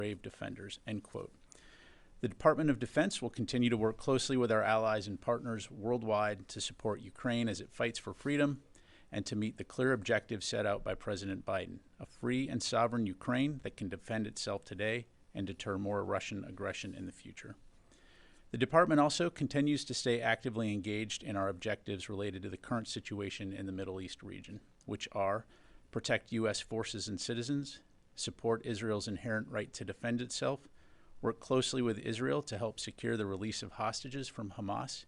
brave defenders, end quote. The Department of Defense will continue to work closely with our allies and partners worldwide to support Ukraine as it fights for freedom and to meet the clear objectives set out by President Biden, a free and sovereign Ukraine that can defend itself today and deter more Russian aggression in the future. The department also continues to stay actively engaged in our objectives related to the current situation in the Middle East region, which are protect U.S. forces and citizens, support Israel's inherent right to defend itself, work closely with Israel to help secure the release of hostages from Hamas,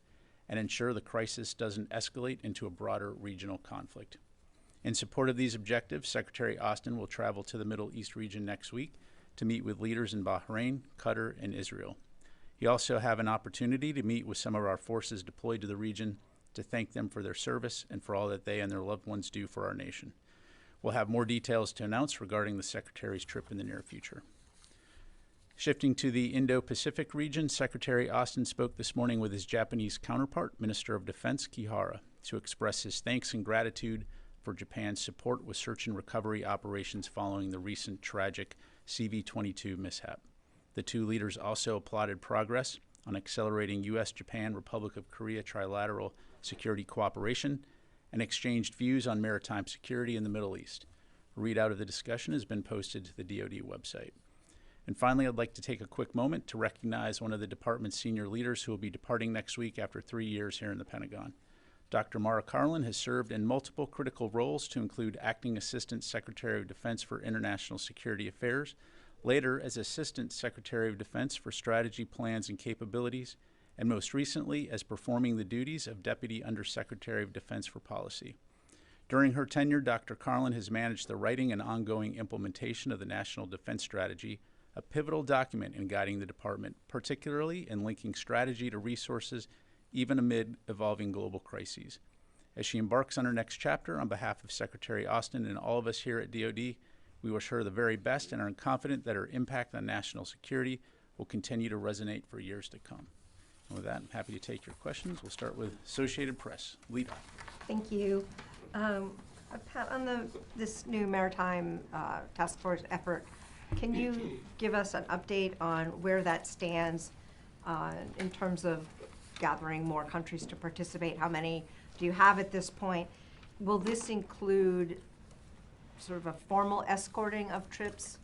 and ensure the crisis doesn't escalate into a broader regional conflict. In support of these objectives, Secretary Austin will travel to the Middle East region next week to meet with leaders in Bahrain, Qatar, and Israel. He also have an opportunity to meet with some of our forces deployed to the region to thank them for their service and for all that they and their loved ones do for our nation. We'll have more details to announce regarding the Secretary's trip in the near future. Shifting to the Indo-Pacific region, Secretary Austin spoke this morning with his Japanese counterpart, Minister of Defense Kihara, to express his thanks and gratitude for Japan's support with search and recovery operations following the recent tragic CV-22 mishap. The two leaders also applauded progress on accelerating U.S., Japan, Republic of Korea trilateral security cooperation and exchanged views on maritime security in the Middle East. A readout of the discussion has been posted to the DoD website. And finally, I'd like to take a quick moment to recognize one of the department's senior leaders who will be departing next week after 3 years here in the Pentagon. Dr. Mara Carlin has served in multiple critical roles to include Acting Assistant Secretary of Defense for International Security Affairs, later as Assistant Secretary of Defense for Strategy, Plans, and Capabilities, and most recently as performing the duties of Deputy Undersecretary of Defense for Policy. During her tenure, Dr. Carlin has managed the writing and ongoing implementation of the National Defense Strategy, a pivotal document in guiding the department, particularly in linking strategy to resources, even amid evolving global crises. As she embarks on her next chapter, on behalf of Secretary Austin and all of us here at DoD, we wish her the very best and are confident that her impact on national security will continue to resonate for years to come. And with that, I'm happy to take your questions. We'll start with Associated Press. Lita. Thank you. Pat, on this new maritime task force effort, can you give us an update on where that stands in terms of gathering more countries to participate? How many do you have at this point? Will this include sort of a formal escorting of ships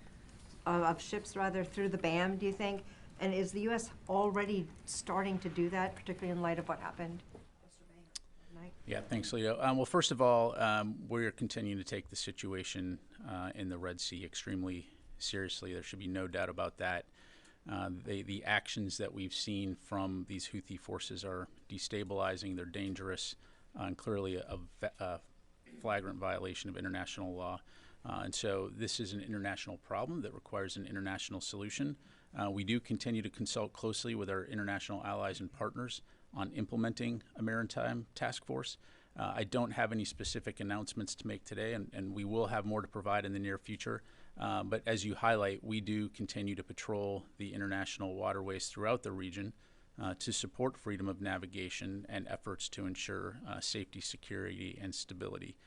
through the BAM, do you think? And is the U.S. already starting to do that, particularly in light of what happened yesterday? Yeah, thanks, Leo. Well, first of all, we're continuing to take the situation in the Red Sea extremely seriously. There should be no doubt about that. The actions that we've seen from these Houthi forces are destabilizing, they're dangerous, and clearly a flagrant violation of international law. And so this is an international problem that requires an international solution. We do continue to consult closely with our international allies and partners on implementing a maritime task force. I don't have any specific announcements to make today, and we will have more to provide in the near future. But as you highlight, we do continue to patrol the international waterways throughout the region to support freedom of navigation and efforts to ensure safety, security, and stability.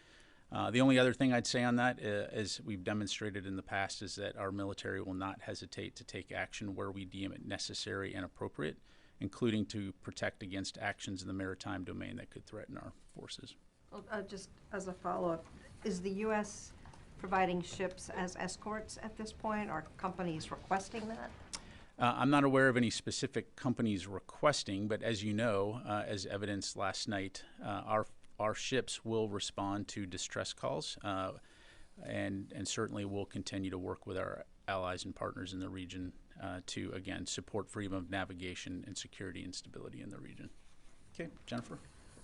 The only other thing I'd say on that, as we've demonstrated in the past, is that our military will not hesitate to take action where we deem it necessary and appropriate, including to protect against actions in the maritime domain that could threaten our forces. Well, just as a follow-up, is the U.S. providing ships as escorts at this point? Are companies requesting that? I'm not aware of any specific companies requesting, but as you know, as evidenced last night, our ships will respond to distress calls, and certainly will continue to work with our allies and partners in the region to, again, support freedom of navigation and security and stability in the region. Okay, Jennifer?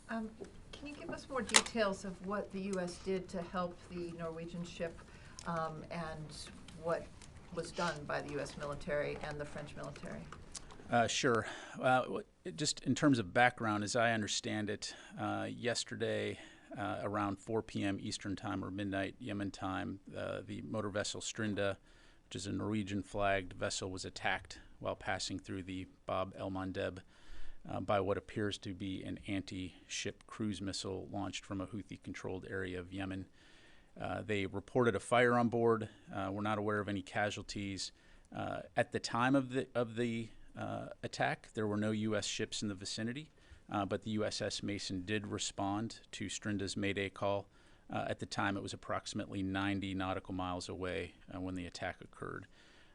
Can you give us more details of what the U.S. did to help the Norwegian ship and what was done by the U.S. military and the French military? Sure. Just in terms of background, as I understand it, yesterday around 4 p.m. Eastern Time or midnight Yemen time, the motor vessel Strinda, which is a Norwegian-flagged vessel, was attacked while passing through the Bab el-Mandeb by what appears to be an anti-ship cruise missile launched from a Houthi-controlled area of Yemen. They reported a fire on board. We're not aware of any casualties. At the time of the attack, there were no U.S. ships in the vicinity, but the USS Mason did respond to Strinda's Mayday call. At the time, it was approximately 90 nautical miles away when the attack occurred.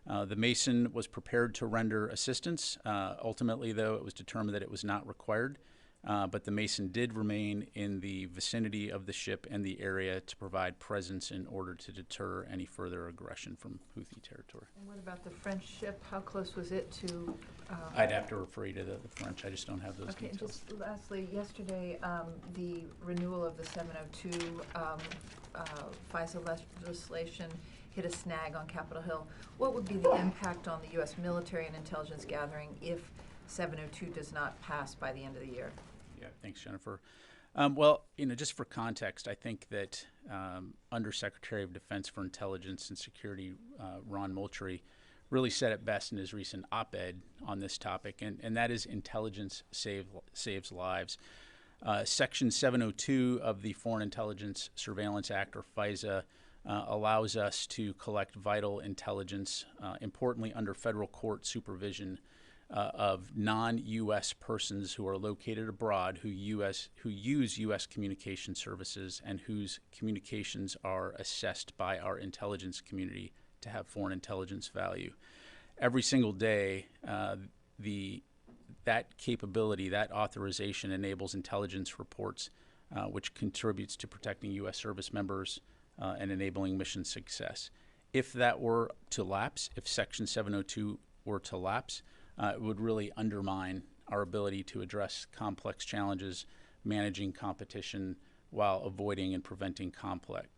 The Mason was prepared to render assistance. Ultimately, though, it was determined that it was not required, but the Mason did remain in the vicinity of the ship and the area to provide presence in order to deter any further aggression from Houthi territory. And what about the French ship? How close was it to? I'd have to refer you to the French. I just don't have those Okay, and details. just lastly, yesterday, the renewal of the 702 FISA legislation hit a snag on Capitol Hill. What would be the impact on the U.S. military and intelligence gathering if 702 does not pass by the end of the year? Yeah, thanks, Jennifer. Well, just for context, I think that Undersecretary of Defense for Intelligence and Security, Ron Moultrie, really said it best in his recent op-ed on this topic, and that is intelligence saves lives. Section 702 of the Foreign Intelligence Surveillance Act, or FISA, allows us to collect vital intelligence, importantly under federal court supervision, of non-U.S. persons who are located abroad who use U.S. communication services and whose communications are assessed by our intelligence community to have foreign intelligence value. Every single day, that capability, that authorization enables intelligence reports, which contributes to protecting U.S. service members and enabling mission success. If that were to lapse, if Section 702 were to lapse, it would really undermine our ability to address complex challenges, managing competition while avoiding and preventing conflict.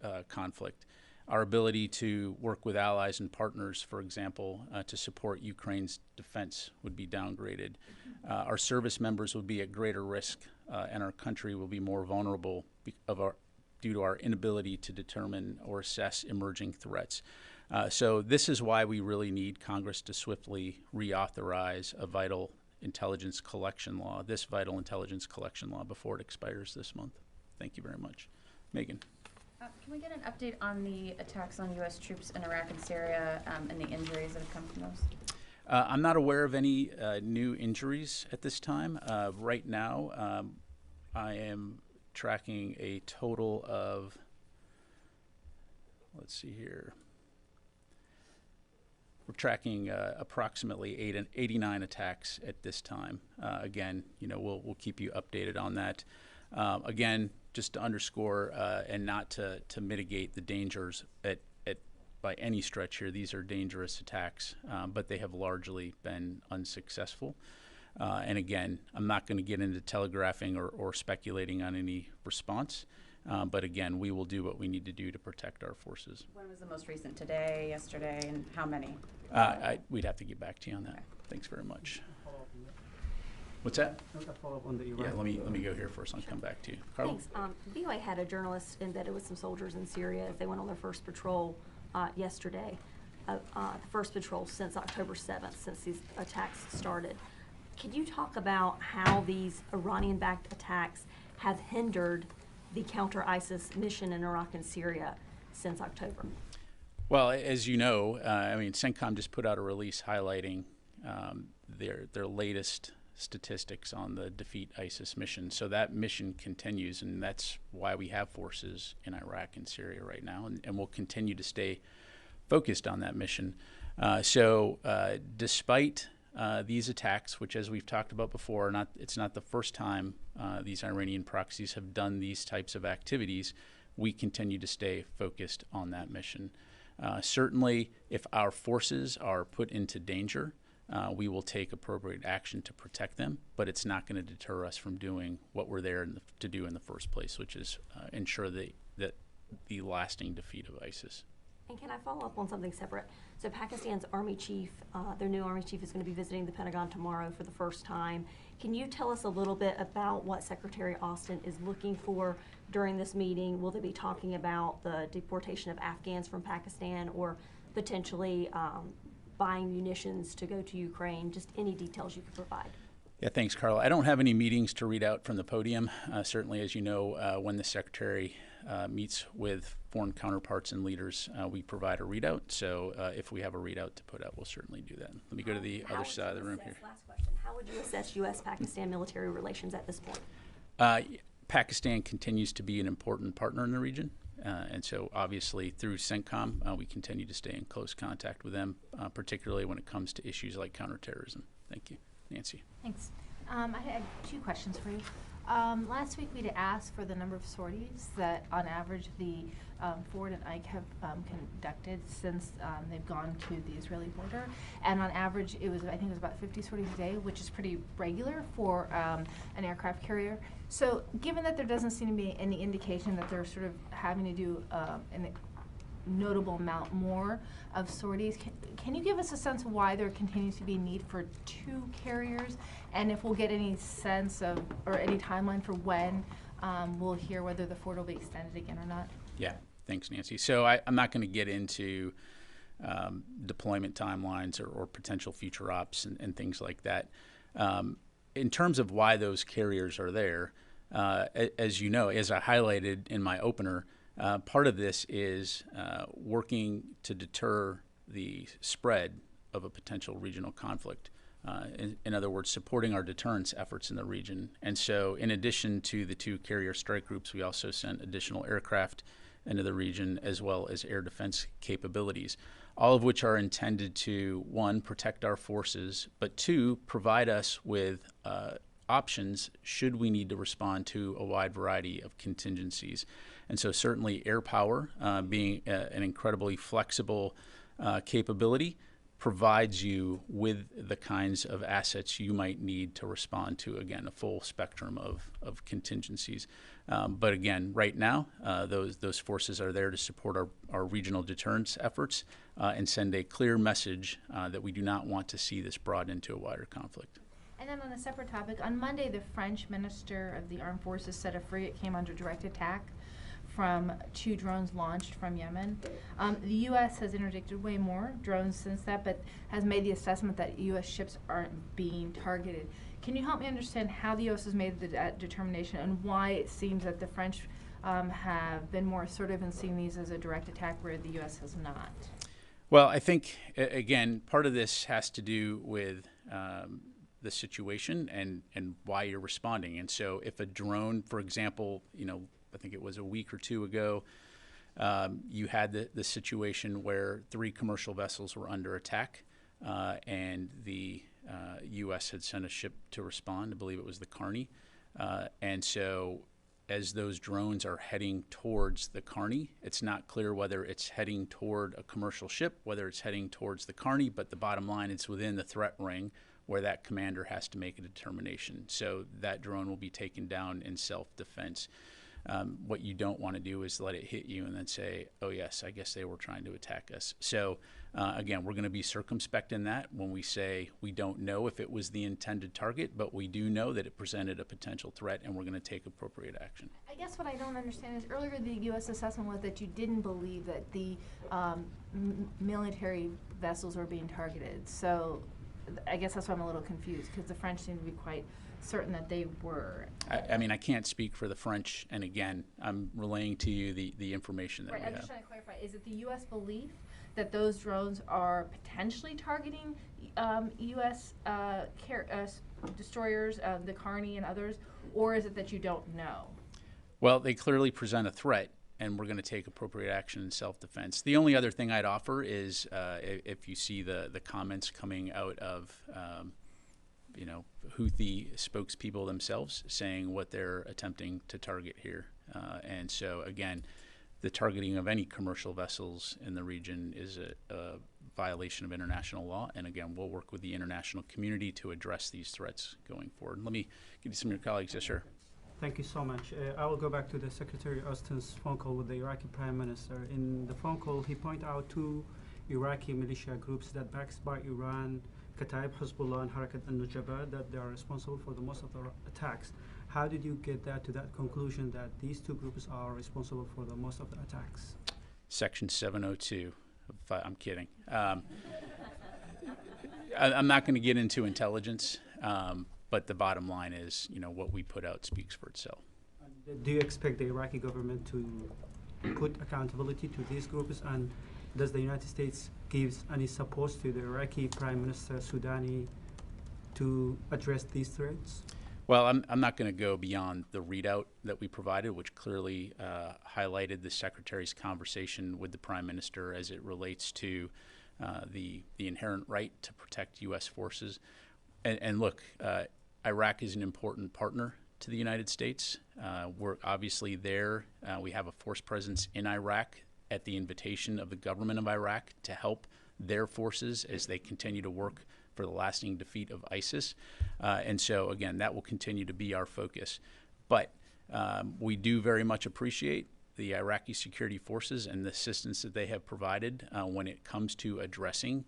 Our ability to work with allies and partners, for example, to support Ukraine's defense would be downgraded. Our service members would be at greater risk, and our country will be more vulnerable due to our inability to determine or assess emerging threats. So this is why we really need Congress to swiftly reauthorize a vital intelligence collection law, this vital intelligence collection law, before it expires this month. Thank you very much. Megan. Can we get an update on the attacks on U.S. troops in Iraq and Syria and the injuries that have come from those? I'm not aware of any new injuries at this time. Right now, I am tracking a total of, let's see here, we're tracking approximately 89 attacks at this time. Again, we'll keep you updated on that. Again, just to underscore and not to mitigate the dangers by any stretch here, these are dangerous attacks, but they have largely been unsuccessful. And again, I'm not going to get into telegraphing or speculating on any response. But again, we will do what we need to do to protect our forces. When was the most recent? Today, yesterday, and how many? We'd have to get back to you on that. Okay. Thanks very much. What's that? Yeah, let me go here first. I'll come back to you. Carla? Thanks. VOA had a journalist embedded with some soldiers in Syria. They went on their first patrol yesterday, the first patrol since October 7th, since these attacks started. Can you talk about how these Iranian-backed attacks have hindered the counter-ISIS mission in Iraq and Syria since October? Well, as you know, CENTCOM just put out a release highlighting their latest statistics on the Defeat ISIS mission. So that mission continues, and that's why we have forces in Iraq and Syria right now, and we'll continue to stay focused on that mission. Despite these attacks, which, as we've talked about before, it's not the first time these Iranian proxies have done these types of activities, we continue to stay focused on that mission. Certainly, if our forces are put into danger, we will take appropriate action to protect them, but it's not going to deter us from doing what we're there to do in the first place, which is ensure that the lasting defeat of ISIS. And can I follow up on something separate? So Pakistan's Army Chief, their new Army Chief is going to be visiting the Pentagon tomorrow for the first time. Can you tell us a little bit about what Secretary Austin is looking for during this meeting? Will they be talking about the deportation of Afghans from Pakistan or potentially buying munitions to go to Ukraine? Just any details you could provide. Yeah, thanks, Carla. I don't have any meetings to read out from the podium. Certainly, as you know, when the Secretary meets with foreign counterparts and leaders, we provide a readout. So if we have a readout to put out, we'll certainly do that. Let me go to the other side of the room here. Last question. How would you assess U.S.-Pakistan military relations at this point? Pakistan continues to be an important partner in the region. And so obviously through CENTCOM, we continue to stay in close contact with them, particularly when it comes to issues like counterterrorism. Thank you. Nancy. Thanks. I had 2 questions for you. Last week we'd asked for the number of sorties that on average the Ford and Ike have conducted since they've gone to the Israeli border. And on average I think it was about 50 sorties a day, which is pretty regular for an aircraft carrier. So given that there doesn't seem to be any indication that they're sort of having to do a notable amount more of sorties, can you give us a sense of why there continues to be a need for 2 carriers, and if we'll get any sense of, or any timeline for when we'll hear whether the Ford will be extended again or not? Yeah, thanks, Nancy. So I'm not going to get into deployment timelines or potential future ops and things like that. In terms of why those carriers are there, as you know, as I highlighted in my opener, part of this is working to deter the spread of a potential regional conflict. In other words, supporting our deterrence efforts in the region. And so in addition to the 2 carrier strike groups, we also sent additional aircraft into the region as well as air defense capabilities, all of which are intended to, 1, protect our forces, but 2, provide us with options should we need to respond to a wide variety of contingencies. And so certainly air power, being an incredibly flexible capability, provides you with the kinds of assets you might need to respond to, again, a full spectrum of contingencies. But again, right now, those forces are there to support our regional deterrence efforts and send a clear message that we do not want to see this brought into a wider conflict. And then on a separate topic, on Monday, the French Minister of the Armed Forces said a frigate came under direct attack from 2 drones launched from Yemen. The U.S. has interdicted way more drones since that, but has made the assessment that U.S. ships aren't being targeted. Can you help me understand how the U.S. has made the determination and why it seems that the French have been more assertive in seeing these as a direct attack where the U.S. has not? Well, I think, again, part of this has to do with the situation and why you're responding. And so if a drone, for example, I think it was a week or 2 ago, you had the situation where 3 commercial vessels were under attack, and the U.S. had sent a ship to respond. I believe it was the Carney. And so as those drones are heading towards the Carney, it's not clear whether it's heading toward a commercial ship, whether it's heading towards the Carney, but the bottom line, it's within the threat ring where that commander has to make a determination. So that drone will be taken down in self-defense. What you don't want to do is let it hit you and then say, oh, yes, I guess they were trying to attack us. So, again, we're going to be circumspect in that when we say we don't know if it was the intended target, but we do know that it presented a potential threat, and we're going to take appropriate action. I guess what I don't understand is earlier the U.S. assessment was that you didn't believe that the military vessels were being targeted. So I guess that's why I'm a little confused, because the French seem to be quite certain that they were. I mean, I can't speak for the French, and again, I'm relaying to you the information that we have. I'm just trying to clarify. Is it the U.S. belief that those drones are potentially targeting U.S. destroyers, the Carney and others, or is it that you don't know? Well, they clearly present a threat, and we're going to take appropriate action in self-defense. The only other thing I'd offer is if you see the comments coming out of Houthi spokespeople themselves saying what they're attempting to target here. And so, again, the targeting of any commercial vessels in the region is a violation of international law. And again, we'll work with the international community to address these threats going forward. Let me give you some of your colleagues. Yes, sir. Thank you so much. I will go back to the Secretary Austin's phone call with the Iraqi Prime Minister. In the phone call, he pointed out 2 Iraqi militia groups that backed by Iran, Kataib, Hezbollah, and Harakat al-Nujaba, that they are responsible for the most of the attacks. How did you get that to that conclusion that these 2 groups are responsible for the most of the attacks? Section 702. I'm kidding. I'm not going to get into intelligence, but the bottom line is, what we put out speaks for itself. Do you expect the Iraqi government to put accountability to these groups, and does the United States give any support to the Iraqi Prime Minister Soudani to address these threats? Well, I'm not going to go beyond the readout that we provided, which clearly highlighted the Secretary's conversation with the Prime Minister as it relates to the inherent right to protect U.S. forces. And look, Iraq is an important partner to the United States. We're obviously there. We have a force presence in Iraq at the invitation of the government of Iraq to help their forces as they continue to work for the lasting defeat of ISIS. And so, again, that will continue to be our focus. But we do very much appreciate the Iraqi security forces and the assistance that they have provided when it comes to addressing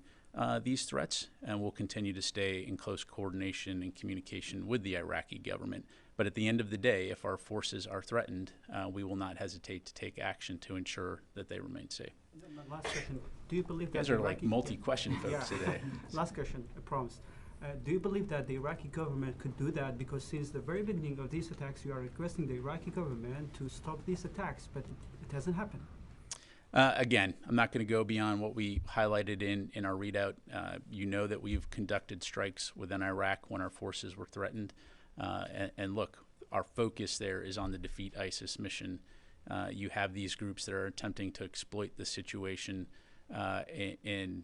these threats, and we'll continue to stay in close coordination and communication with the Iraqi government. But at the end of the day, if our forces are threatened, we will not hesitate to take action to ensure that they remain safe. My last question, do you believe You guys that are like multi-question folks Yeah. today. Last question, I promise. Do you believe that the Iraqi government could do that? Because since the very beginning of these attacks, you are requesting the Iraqi government to stop these attacks, but it hasn't happened. Again, I'm not going to go beyond what we highlighted in our readout. You know that we've conducted strikes within Iraq when our forces were threatened. And look, our focus there is on the Defeat ISIS mission. You have these groups that are attempting to exploit the situation in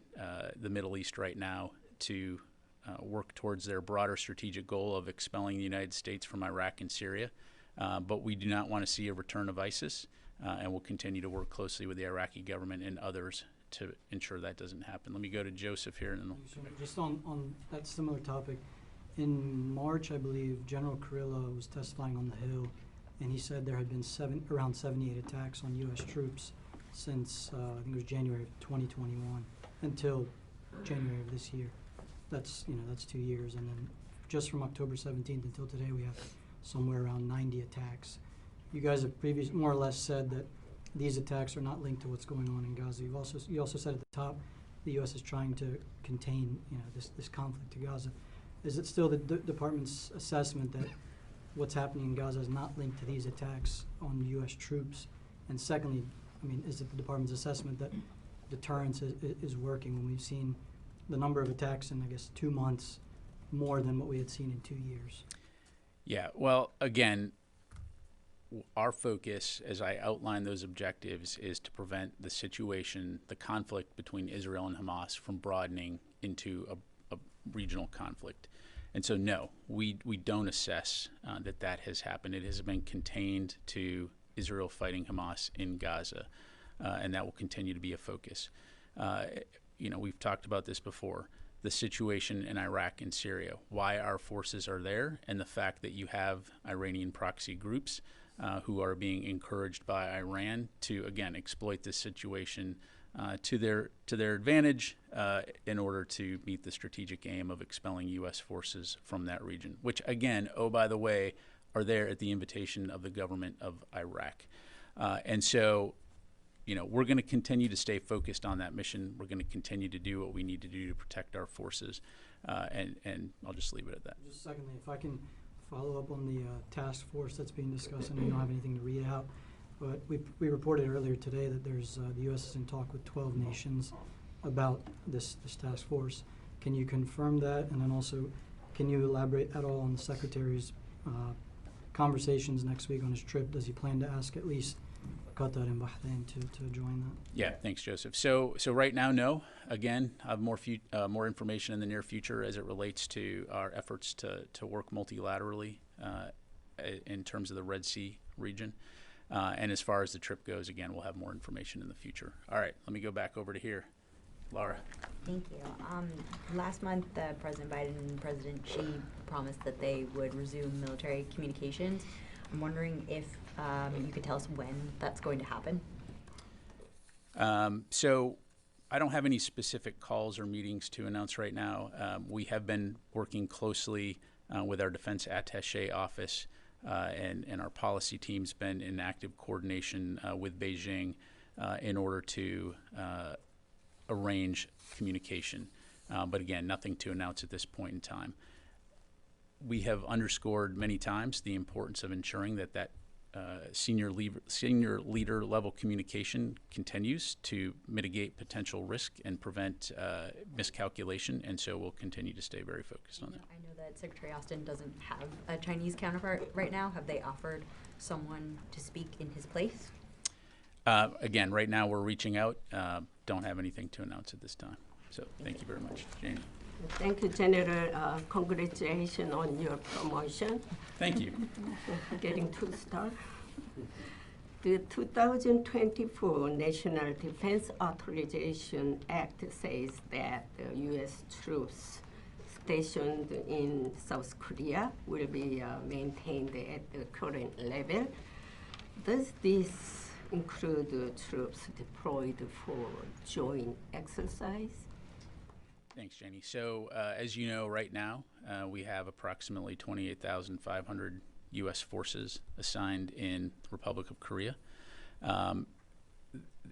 the Middle East right now to work towards their broader strategic goal of expelling the United States from Iraq and Syria. But we do not want to see a return of ISIS, and we'll continue to work closely with the Iraqi government and others to ensure that doesn't happen. Let me go to Joseph here. And then Just on that similar topic, in March, I believe, General Carrillo was testifying on the Hill, and he said there had been around 78 attacks on U.S. troops since, I think it was January of 2021 until January of this year. That's 2 years. And then just from October 17th until today, we have somewhere around 90 attacks. You guys have more or less said that these attacks are not linked to what's going on in Gaza. You also said at the top the U.S. is trying to contain this conflict to Gaza. Is it still the department's assessment that what's happening in Gaza is not linked to these attacks on U.S. troops? And secondly, is it the department's assessment that deterrence is working when we've seen the number of attacks in, 2 months more than what we had seen in 2 years? Yeah, well, again, our focus, as I outline those objectives, is to prevent the situation, the conflict between Israel and Hamas from broadening into a regional conflict. And so, no, we don't assess that has happened. It has been contained to Israel fighting Hamas in Gaza, and that will continue to be a focus. We've talked about this before, the situation in Iraq and Syria, why our forces are there, and the fact that you have Iranian proxy groups who are being encouraged by Iran to, again, exploit this situation to their advantage in order to meet the strategic aim of expelling U.S. forces from that region, which, again, oh, by the way, are there at the invitation of the government of Iraq. And so, we're going to continue to stay focused on that mission. We're going to continue to do what we need to do to protect our forces. And I'll just leave it at that. Just secondly, if I can follow up on the task force that's being discussed. I know you don't have anything to read out, but we reported earlier today that there's the U.S. is in talk with 12 nations about this task force. Can you confirm that? And then also, can you elaborate at all on the Secretary's conversations next week on his trip? Does he plan to ask at least Qatar and Bahrain to join that? Yeah, thanks, Joseph. So right now, no. Again, I have more information in the near future as it relates to our efforts to work multilaterally in terms of the Red Sea region. And as far as the trip goes, again, we'll have more information in the future. All right, let me go back over to here. Laura. Thank you. Last month, President Biden and President Xi promised that they would resume military communications. I'm wondering if you could tell us when that's going to happen. So I don't have any specific calls or meetings to announce right now. We have been working closely with our defense attaché office, and our policy team's been in active coordination with Beijing in order to arrange communication. But again, nothing to announce at this point in time. We have underscored many times the importance of ensuring that senior leader level communication continues to mitigate potential risk and prevent miscalculation, and so we'll continue to stay very focused on that. I know that Secretary Austin doesn't have a Chinese counterpart right now. Have they offered someone to speak in his place? Again, right now we're reaching out. Don't have anything to announce at this time. So thank you very much, Janie. Thank you, General. Congratulations on your promotion. Thank you. Getting 2-star. The 2024 National Defense Authorization Act says that the U.S. troops stationed in South Korea will be maintained at the current level. Does this include troops deployed for joint exercise? Thanks, Janie. So as you know, right now we have approximately 28,500 U.S. forces assigned in the Republic of Korea.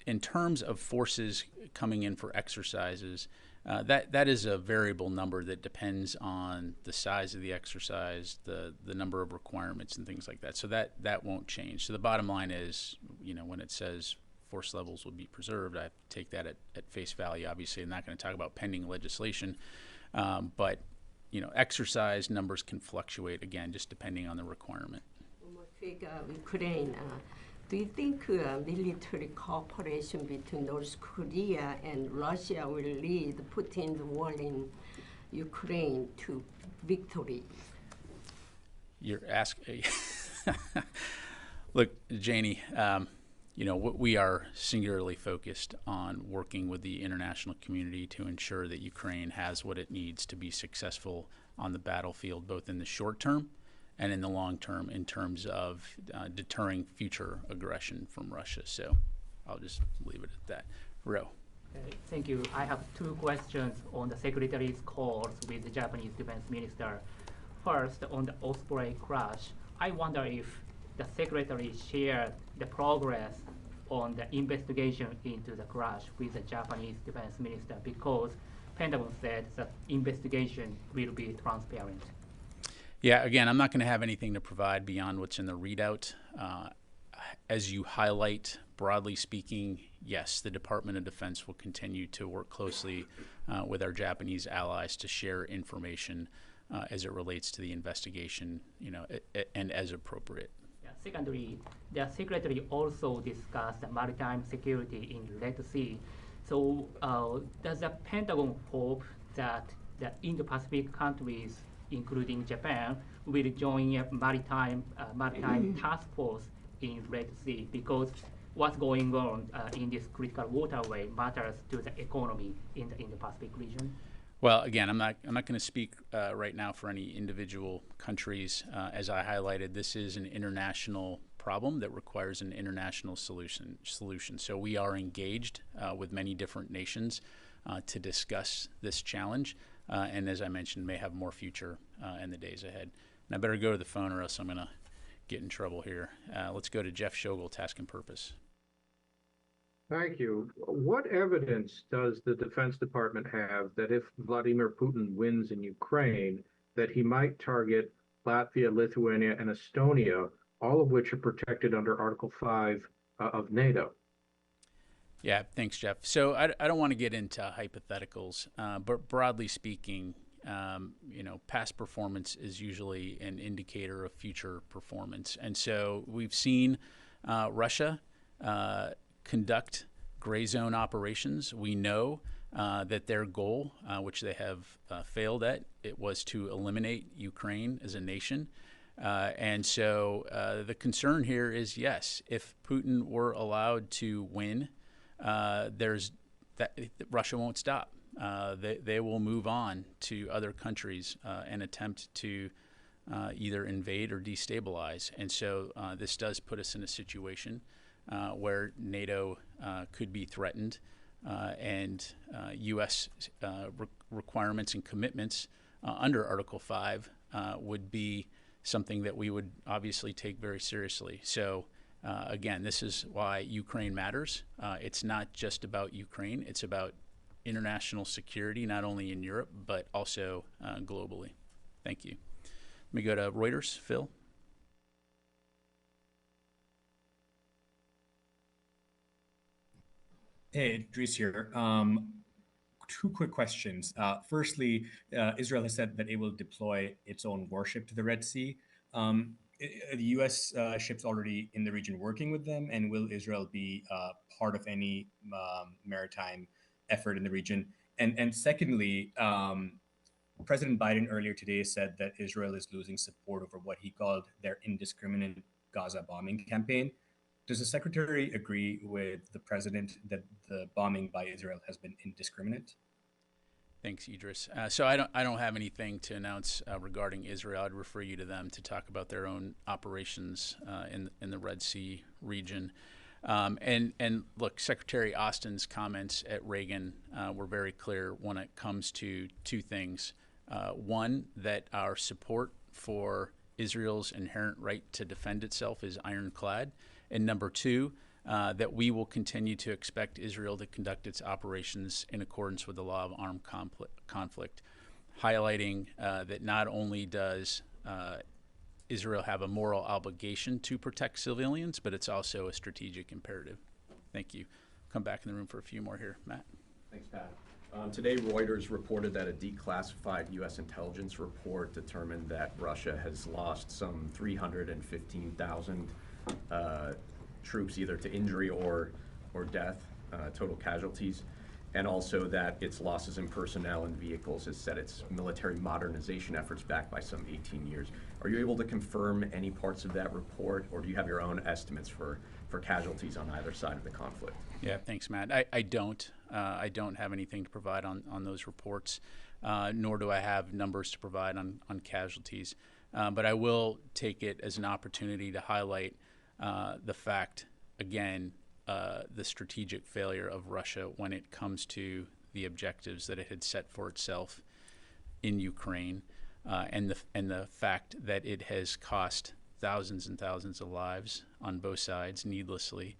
In terms of forces coming in for exercises, that is a variable number that depends on the size of the exercise, the number of requirements and things like that. So that won't change. So the bottom line is, when it says force levels will be preserved, I take that at face value. Obviously, I'm not going to talk about pending legislation, but exercise numbers can fluctuate, again, just depending on the requirement. Ukraine, do you think military cooperation between North Korea and Russia will lead Putin's war in Ukraine to victory? You're asking. Look, Janie, we are singularly focused on working with the international community to ensure that Ukraine has what it needs to be successful on the battlefield, both in the short term and in the long term, in terms of deterring future aggression from Russia. So I'll just leave it at that. Ro. Thank you. I have two questions on the Secretary's calls with the Japanese Defense Minister. First, on the Osprey crash, I wonder if the Secretary shared the progress on the investigation into the crash with the Japanese Defense Minister, because Pentagon said that investigation will be transparent. Yeah, again, I'm not going to have anything to provide beyond what's in the readout. As you highlight, broadly speaking, yes, the Department of Defense will continue to work closely with our Japanese allies to share information as it relates to the investigation, and as appropriate. Secondly, the Secretary also discussed maritime security in Red Sea. So does the Pentagon hope that the Indo-Pacific countries, including Japan, will join a maritime task force in Red Sea? Because what's going on in this critical waterway matters to the economy in the Indo-Pacific region. Well, again, I'm not going to speak right now for any individual countries. As I highlighted, this is an international problem that requires an international solution. So we are engaged with many different nations to discuss this challenge, and as I mentioned, may have more future in the days ahead. And I better go to the phone, or else I'm going to get in trouble here. Let's go to Jeff Shogel, Task and Purpose. Thank you. What evidence does the Defense Department have that if Vladimir Putin wins in Ukraine, that he might target Latvia, Lithuania, and Estonia, all of which are protected under Article 5 of NATO? Yeah, thanks, Jeff. So I don't want to get into hypotheticals, but broadly speaking, past performance is usually an indicator of future performance. And so we've seen Russia conduct gray zone operations. We know that their goal, which they have failed at, it was to eliminate Ukraine as a nation. And so the concern here is, yes, if Putin were allowed to win, Russia won't stop. They will move on to other countries and attempt to either invade or destabilize. And so this does put us in a situation where NATO could be threatened, and U.S. Requirements and commitments under Article 5 would be something that we would obviously take very seriously. So again, this is why Ukraine matters. It's not just about Ukraine. It's about international security, not only in Europe, but also globally. Thank you. Let me go to Reuters. Phil? Hey, Dries here. Two quick questions. Firstly, Israel has said that it will deploy its own warship to the Red Sea. Are the U.S. Ships already in the region working with them, and will Israel be part of any maritime effort in the region? And secondly, President Biden earlier today said that Israel is losing support over what he called their indiscriminate Gaza bombing campaign. Does the secretary agree with the president that the bombing by Israel has been indiscriminate? Thanks, Idris. So I don't have anything to announce regarding Israel. I'd refer you to them to talk about their own operations in the Red Sea region. And look, Secretary Austin's comments at Reagan were very clear when it comes to two things. One, that our support for Israel's inherent right to defend itself is ironclad. And number two, that we will continue to expect Israel to conduct its operations in accordance with the law of armed conflict, highlighting that not only does Israel have a moral obligation to protect civilians, but it's also a strategic imperative. Thank you. Come back in the room for a few more here. Matt. Thanks, Pat. Today, Reuters reported that a declassified U.S. intelligence report determined that Russia has lost some 315,000 troops, either to injury or death, total casualties, and also that its losses in personnel and vehicles has set its military modernization efforts back by some 18 years. Are you able to confirm any parts of that report, or do you have your own estimates for casualties on either side of the conflict? Yeah, thanks, Matt. I don't have anything to provide on those reports, nor do I have numbers to provide on casualties. But I will take it as an opportunity to highlight the fact, again, the strategic failure of Russia when it comes to the objectives that it had set for itself in Ukraine, and the fact that it has cost thousands and thousands of lives on both sides needlessly,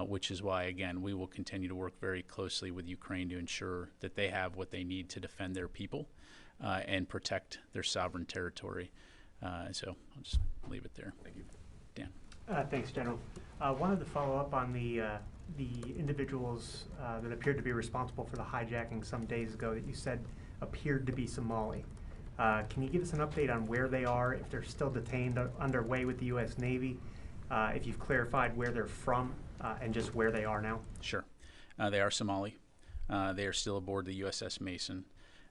which is why, again, we will continue to work very closely with Ukraine to ensure that they have what they need to defend their people and protect their sovereign territory. So I'll just leave it there. Thank you. Dan. Thanks, General. Wanted to follow up on the individuals that appeared to be responsible for the hijacking some days ago that you said appeared to be Somali. Can you give us an update on where they are, if they're still detained underway with the U.S. Navy, if you've clarified where they're from, and just where they are now? Sure. They are Somali. They are still aboard the USS Mason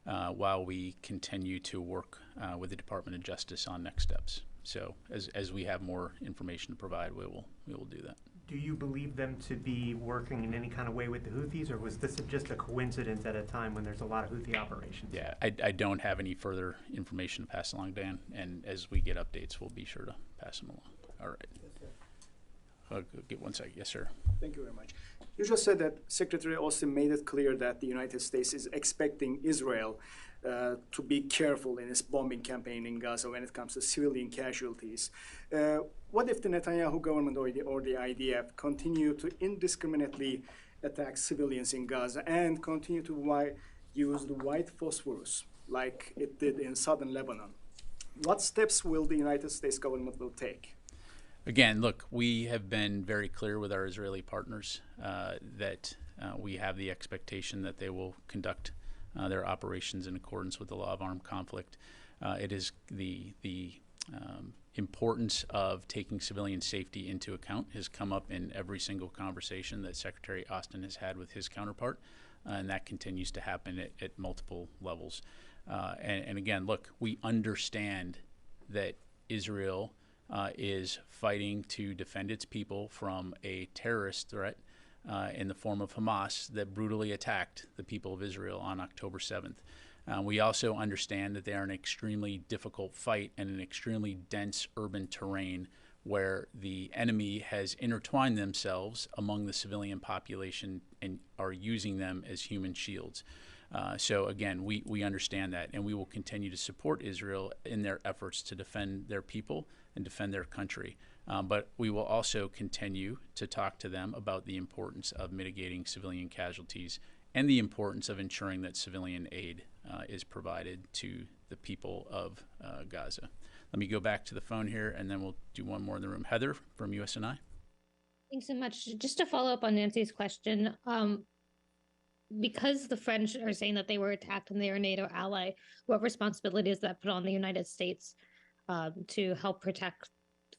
while we continue to work with the Department of Justice on next steps. So as we have more information to provide, we will do that. Do you believe them to be working in any kind of way with the Houthis, or was this just a coincidence at a time when there's a lot of Houthi operations? Yeah, I don't have any further information to pass along, Dan, and as we get updates, we'll be sure to pass them along. All right. I'll get 1 second. Yes, sir. Thank you very much. You just said that Secretary Austin made it clear that the United States is expecting Israel to be careful in its bombing campaign in Gaza when it comes to civilian casualties. What if the Netanyahu government or the IDF continue to indiscriminately attack civilians in Gaza and continue to use the white phosphorus like it did in southern Lebanon? What steps will the United States government will take? Again, look, we have been very clear with our Israeli partners that we have the expectation that they will conduct their operations in accordance with the law of armed conflict. It is the importance of taking civilian safety into account has come up in every single conversation that Secretary Austin has had with his counterpart, and that continues to happen at multiple levels. And again, look, we understand that Israel is fighting to defend its people from a terrorist threat in the form of Hamas that brutally attacked the people of Israel on October 7th. We also understand that they are an extremely difficult fight in an extremely dense urban terrain where the enemy has intertwined themselves among the civilian population and are using them as human shields. So again, we understand that, and we will continue to support Israel in their efforts to defend their people and defend their country. But we will also continue to talk to them about the importance of mitigating civilian casualties and the importance of ensuring that civilian aid is provided to the people of Gaza. Let me go back to the phone here, and then we'll do one more in the room. Heather from USNI. Thanks so much. Just to follow up on Nancy's question, because the French are saying that they were attacked and they are a NATO ally, what responsibility does that put on the United States to help protect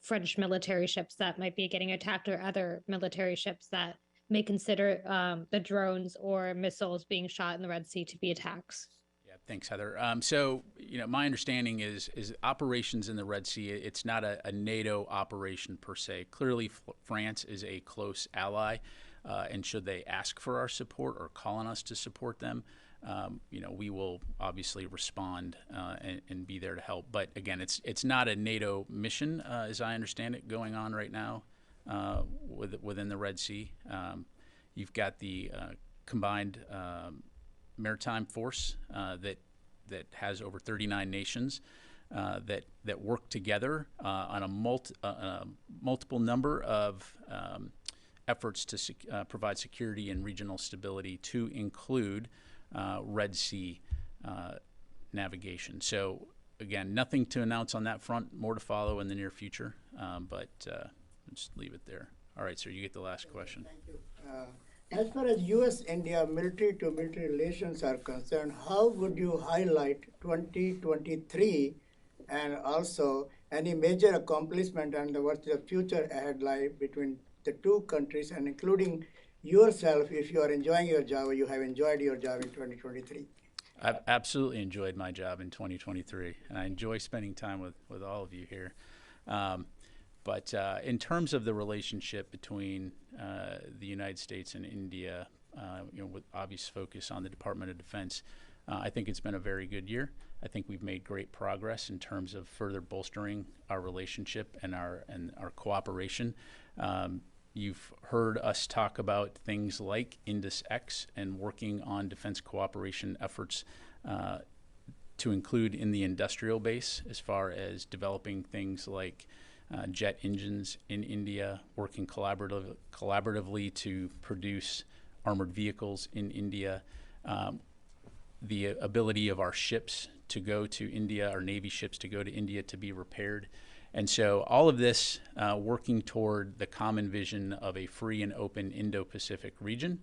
French military ships that might be getting attacked, or other military ships that may consider the drones or missiles being shot in the Red Sea to be attacks? Yeah, thanks, Heather. So, my understanding is operations in the Red Sea, it's not a NATO operation per se. Clearly, France is a close ally, and should they ask for our support or call on us to support them, we will obviously respond and be there to help. But again, it's not a NATO mission, as I understand it, going on right now within the Red Sea. You've got the combined maritime force that has over 39 nations that work together on a multiple number of efforts to provide security and regional stability, to include Red Sea navigation. So again, nothing to announce on that front. More to follow in the near future, but I'll just leave it there. All right, sir, you get the last question. Thank you. As far as U.S.-India military-to-military relations are concerned, how would you highlight 2023 and also any major accomplishment and what the future ahead lie between the two countries, and including yourself, if you are enjoying your job or you have enjoyed your job in 2023? I've absolutely enjoyed my job in 2023, and I enjoy spending time with all of you here. But in terms of the relationship between the United States and India, with obvious focus on the Department of Defense, I think it's been a very good year. I think we've made great progress in terms of further bolstering our relationship and our cooperation. You've heard us talk about things like Indus-X and working on defense cooperation efforts to include in the industrial base, as far as developing things like jet engines in India, working collaboratively to produce armored vehicles in India, the ability of our ships to go to India, our Navy ships to go to India to be repaired. And so all of this working toward the common vision of a free and open Indo-Pacific region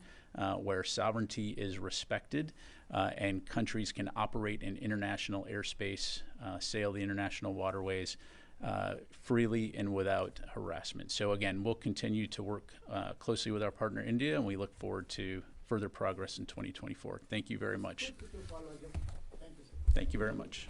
where sovereignty is respected and countries can operate in international airspace, sail the international waterways freely and without harassment. So again, we'll continue to work closely with our partner India, and we look forward to further progress in 2024. Thank you very much. Thank you very much.